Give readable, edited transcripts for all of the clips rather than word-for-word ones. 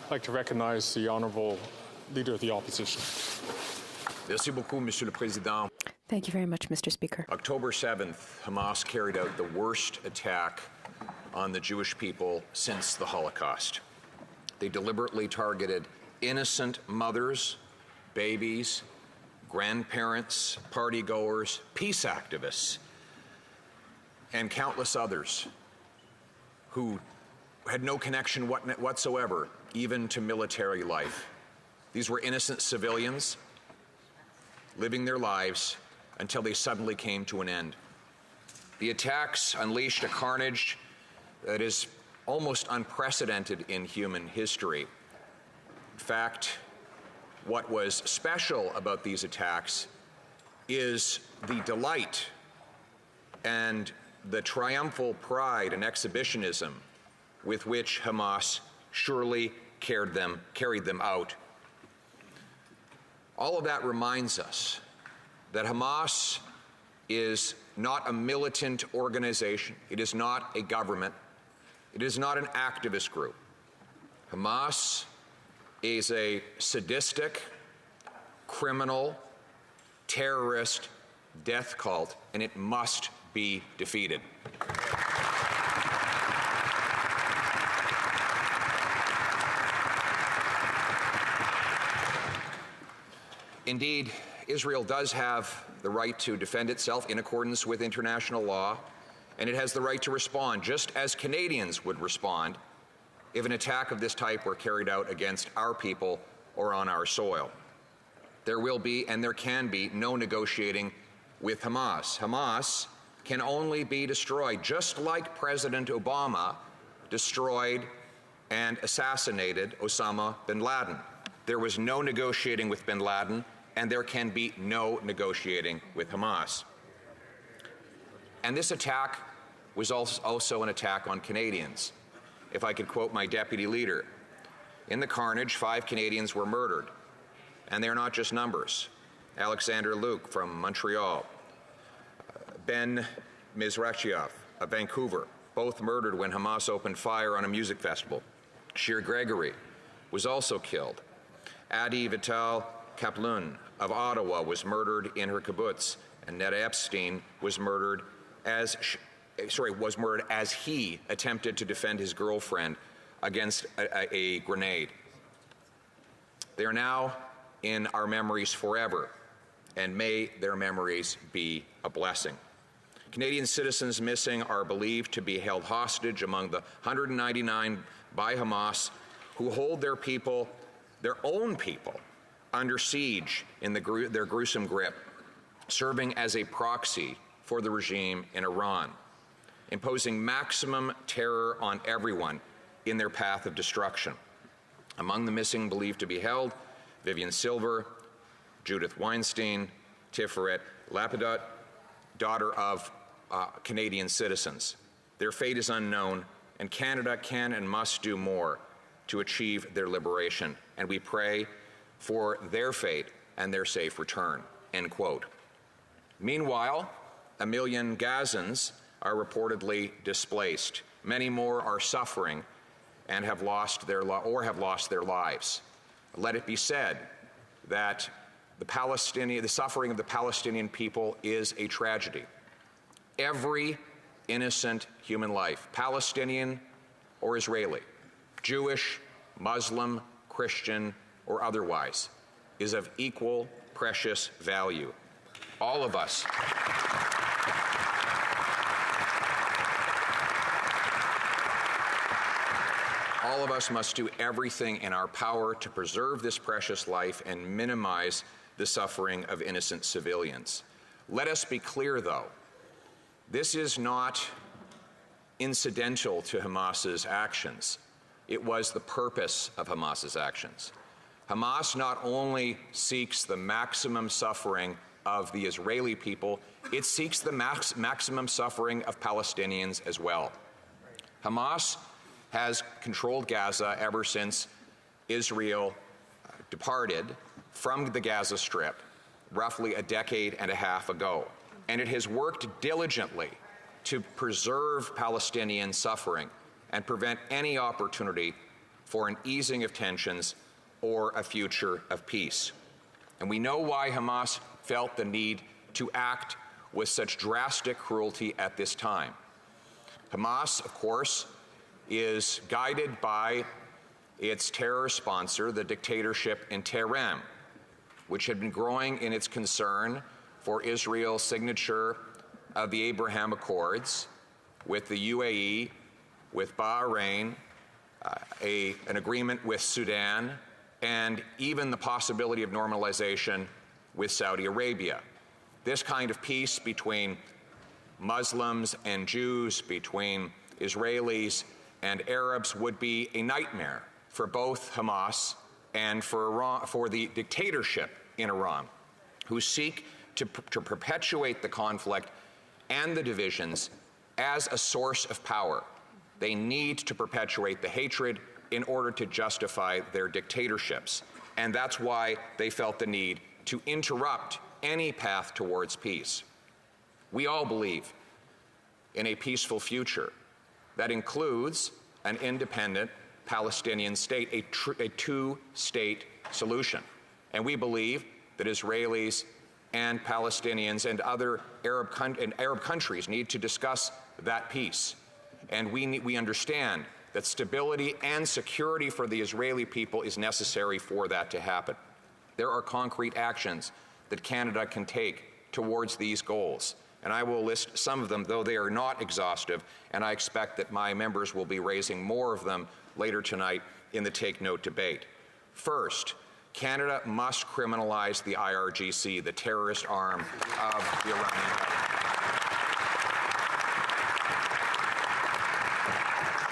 I'd like to recognize the Honourable Leader of the Opposition. Merci beaucoup, Monsieur le Président. Thank you very much, Mr. Speaker. October 7th, Hamas carried out the worst attack on the Jewish people since the Holocaust. They deliberately targeted innocent mothers, babies, grandparents, partygoers, peace activists, and countless others who had no connection whatsoever, even to military life. These were innocent civilians living their lives until they suddenly came to an end. The attacks unleashed a carnage that is almost unprecedented in human history. In fact, what was special about these attacks is the delight and the triumphal pride and exhibitionism with which Hamas surely carried them out. All of that reminds us that Hamas is not a militant organization. It is not a government. It is not an activist group. Hamas is a sadistic, criminal, terrorist death cult, and it must be defeated. Indeed, Israel does have the right to defend itself in accordance with international law, and it has the right to respond, just as Canadians would respond if an attack of this type were carried out against our people or on our soil. There will be and there can be no negotiating with Hamas. Hamas can only be destroyed, just like President Obama destroyed and assassinated Osama bin Laden. There was no negotiating with bin Laden, and there can be no negotiating with Hamas. And this attack was also an attack on Canadians. If I could quote my deputy leader, in the carnage, 5 Canadians were murdered, and they're not just numbers. Alexander Luke from Montreal, Ben Mizrachiov of Vancouver, both murdered when Hamas opened fire on a music festival. Shir Gregory was also killed. Adi Vital Kaplun of Ottawa was murdered in her kibbutz, and Neda Epstein was murdered as he attempted to defend his girlfriend against a grenade. They are now in our memories forever, and may their memories be a blessing. Canadian citizens missing are believed to be held hostage among the 199 by Hamas who hold their people, their own people, under siege in their gruesome grip, serving as a proxy for the regime in Iran, imposing maximum terror on everyone in their path of destruction. Among the missing believed to be held, Vivian Silver, Judith Weinstein, Tiferet Lapidot, daughter of Canadian citizens. Their fate is unknown, and Canada can and must do more to achieve their liberation, and we pray for their fate and their safe return, end quote. Meanwhile, 1 million Gazans are reportedly displaced. Many more are suffering and have lost their lives. Let it be said that the suffering of the Palestinian people is a tragedy. Every innocent human life, Palestinian or Israeli, Jewish, Muslim, Christian, or otherwise, is of equal precious value. All of us must do everything in our power to preserve this precious life and minimize the suffering of innocent civilians. Let us be clear, though, this is not incidental to Hamas's actions. It was the purpose of Hamas's actions. Hamas not only seeks the maximum suffering of the Israeli people, it seeks the maximum suffering of Palestinians as well. Hamas has controlled Gaza ever since Israel departed from the Gaza Strip roughly a decade and a half ago. And it has worked diligently to preserve Palestinian suffering and prevent any opportunity for an easing of tensions or a future of peace. And we know why Hamas felt the need to act with such drastic cruelty at this time. Hamas, of course, is guided by its terror sponsor, the dictatorship in Tehran, which had been growing in its concern for Israel's signature of the Abraham Accords with the UAE, with Bahrain, an agreement with Sudan, and even the possibility of normalization with Saudi Arabia. This kind of peace between Muslims and Jews, between Israelis and Arabs, would be a nightmare for both Hamas and for Iran, for the dictatorship in Iran, who seek to perpetuate the conflict and the divisions as a source of power. They need to perpetuate the hatred in order to justify their dictatorships. And that's why they felt the need to interrupt any path towards peace. We all believe in a peaceful future that includes an independent Palestinian state, a two-state solution. And we believe that Israelis and Palestinians and other Arab countries need to discuss that peace. And we understand that stability and security for the Israeli people is necessary for that to happen. There are concrete actions that Canada can take towards these goals. And I will list some of them, though they are not exhaustive, and I expect that my members will be raising more of them later tonight in the Take Note debate. First, Canada must criminalize the IRGC, the terrorist arm of the Iranian government.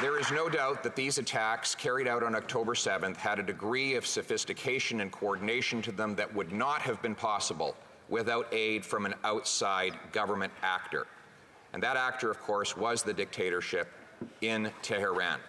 There is no doubt that these attacks carried out on October 7th had a degree of sophistication and coordination to them that would not have been possible without aid from an outside government actor. And that actor, of course, was the dictatorship in Tehran.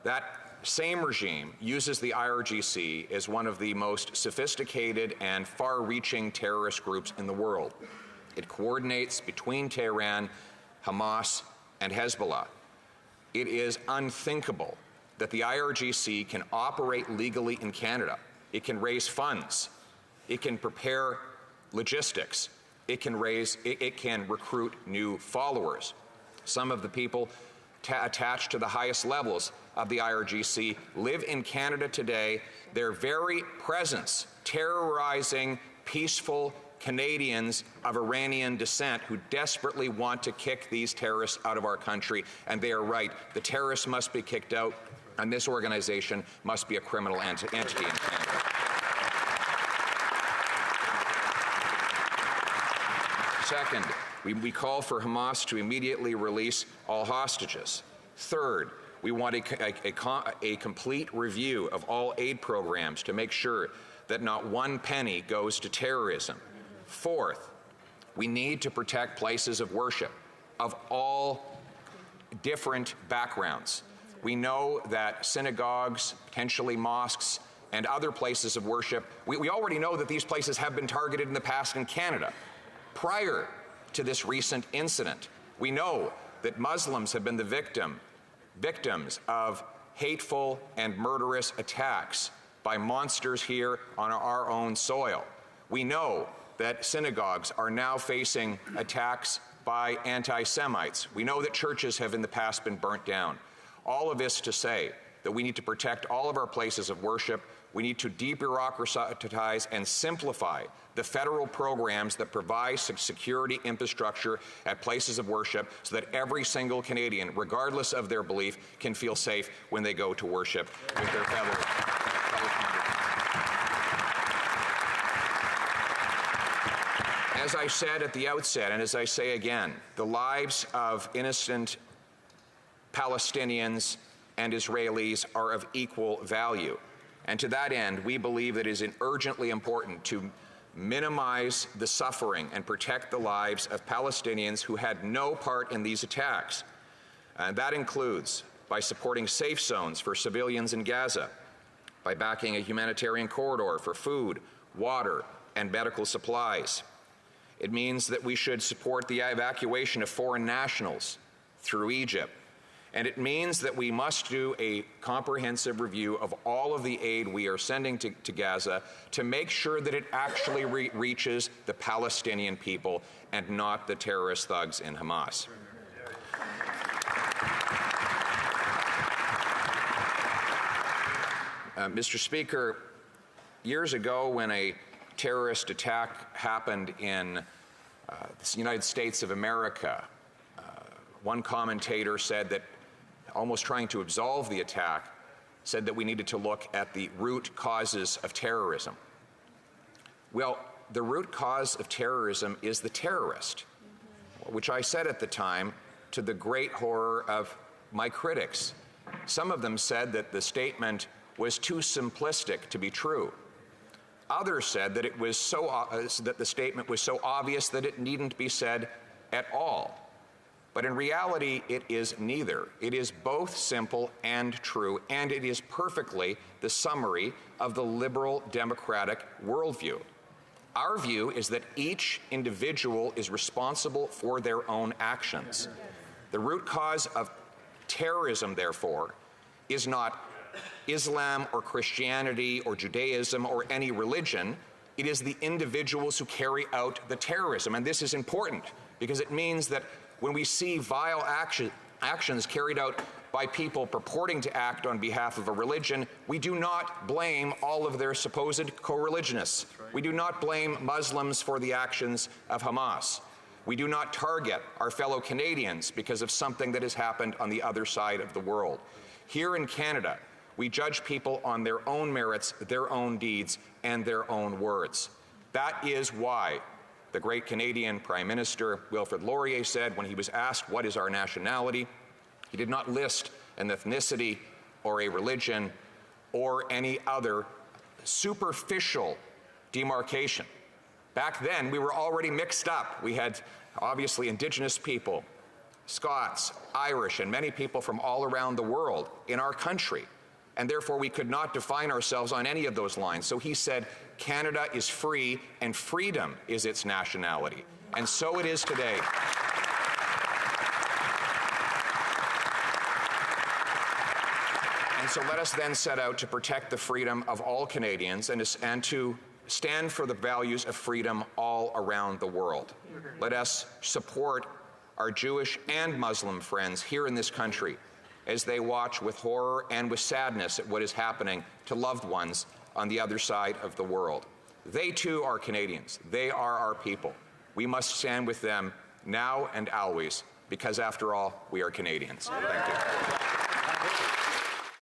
That same regime uses the IRGC as one of the most sophisticated and far-reaching terrorist groups in the world. It coordinates between Tehran, Hamas, and Hezbollah. It is unthinkable that the IRGC can operate legally in Canada. It can raise funds. It can prepare logistics. It can recruit new followers. Some of the people attached to the highest levels of the IRGC live in Canada today. Their very presence terrorizing peaceful Canadians of Iranian descent who desperately want to kick these terrorists out of our country. And they are right. The terrorists must be kicked out, and this organization must be a criminal entity in Canada. Second, we call for Hamas to immediately release all hostages. Third, we want a complete review of all aid programs to make sure that not one penny goes to terrorism. Fourth, we need to protect places of worship of all different backgrounds. We know that synagogues, potentially mosques, and other places of worship, we already know that these places have been targeted in the past in Canada. Prior to this recent incident, we know that Muslims have been the victims of hateful and murderous attacks by monsters here on our own soil. We know that synagogues are now facing attacks by anti-Semites. We know that churches have in the past been burnt down. All of this to say that we need to protect all of our places of worship. We need to debureaucratize and simplify the federal programs that provide security infrastructure at places of worship so that every single Canadian, regardless of their belief, can feel safe when they go to worship with their fellow Canadians. As I said at the outset, and as I say again, the lives of innocent Palestinians and Israelis are of equal value. And to that end, we believe that it is urgently important to minimize the suffering and protect the lives of Palestinians who had no part in these attacks. That includes by supporting safe zones for civilians in Gaza, by backing a humanitarian corridor for food, water, and medical supplies. It means that we should support the evacuation of foreign nationals through Egypt. And it means that we must do a comprehensive review of all of the aid we are sending to Gaza to make sure that it actually reaches the Palestinian people and not the terrorist thugs in Hamas. Mr. Speaker, years ago when a terrorist attack happened in the United States of America, one commentator said that, almost trying to absolve the attack, said that we needed to look at the root causes of terrorism. Well, the root cause of terrorism is the terrorist, which I said at the time to the great horror of my critics. Some of them said that the statement was too simplistic to be true. Others said that it was that the statement was so obvious that it needn't be said at all. But in reality, it is neither. It is both simple and true, and it is perfectly the summary of the liberal democratic worldview. Our view is that each individual is responsible for their own actions. The root cause of terrorism, therefore, is not Islam or Christianity or Judaism or any religion. It is the individuals who carry out the terrorism. And this is important because it means that when we see vile actions carried out by people purporting to act on behalf of a religion, we do not blame all of their supposed co-religionists. We do not blame Muslims for the actions of Hamas. We do not target our fellow Canadians because of something that has happened on the other side of the world. Here in Canada, we judge people on their own merits, their own deeds, and their own words. That is why the great Canadian Prime Minister Wilfrid Laurier said when he was asked what is our nationality, he did not list an ethnicity or a religion or any other superficial demarcation. Back then, we were already mixed up. We had obviously Indigenous people, Scots, Irish, and many people from all around the world in our country. And therefore, we could not define ourselves on any of those lines. So he said, Canada is free and freedom is its nationality. And so it is today. And so let us then set out to protect the freedom of all Canadians and to stand for the values of freedom all around the world. Let us support our Jewish and Muslim friends here in this country as they watch with horror and with sadness at what is happening to loved ones on the other side of the world. They too are Canadians. They are our people. We must stand with them now and always, because after all, we are Canadians. Thank you.